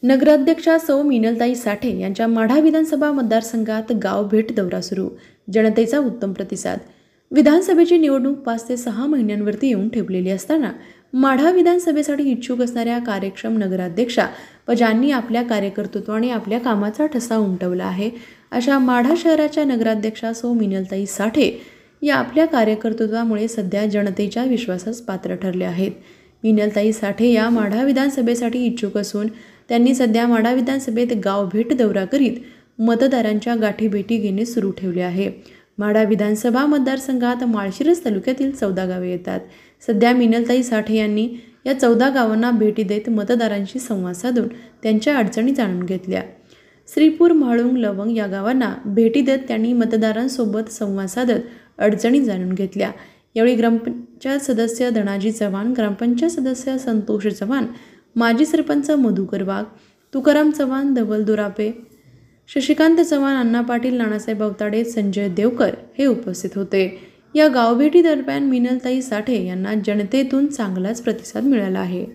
नगराध्यक्षा सौ मिनलताई साठे यांच्या माढा विधानसभा मतदारसंघात गाव भेट दौरा सुरू. जनतेचा उत्तम प्रतिसाद. विधानसभेची निवडणूक 5 ते 6 महिन्यांवरती येऊन ठेवलेली असताना माढा विधानसभेसाठी इच्छुक असणाऱ्या कार्यक्षम नगराध्यक्षा व ज्यांनी आपल्या कार्यकर्तृत्वाने आपल्या कामाचा ठसा उमटवला आहे अशा माढा शहराच्या नगराध्यक्षा सौ मिनलताई साठे या आपल्या कार्यकर्तृत्वामुळे सध्या जनतेच्या विश्वासास पात्र ठरले आहेत. मिनलताई साठे या माढा विधानसभेसाठी इच्छुक असून त्यांनी सध्या माढा विधानसभेत गाव भेट दौरा करीत मतदारांच्या गाठीभेटी घेणे सुरू ठेवले आहे. माढा विधानसभा मतदारसंघात माळशिरस तालुक्यातील 14 गावे येतात. सध्या मिनलताई साठे यांनी या 14 गावांना भेटी देत मतदारांशी संवाद साधून त्यांच्या अडचणी जाणून घेतल्या. श्रीपूर, म्हाळुंग, लवंग या गावांना भेटी देत त्यांनी मतदारांसोबत संवाद साधत अडचणी जाणून घेतल्या. यावेळी ग्रामपंचायत सदस्य धनाजी चव्हाण, ग्रामपंचायत सदस्य संतोष चव्हाण, माजी सरपंच मधुकर वाघ, तुकाराम चव्हाण, धवल दुरापे, शशिकांत चव्हाण, अण्णा पाटील, नानासाहेब अवताडे, संजय देवकर हे उपस्थित होते. या गावभेटी दरम्यान मिनलताई साठे यांना जनतेतून चांगलाच प्रतिसाद मिळाला आहे.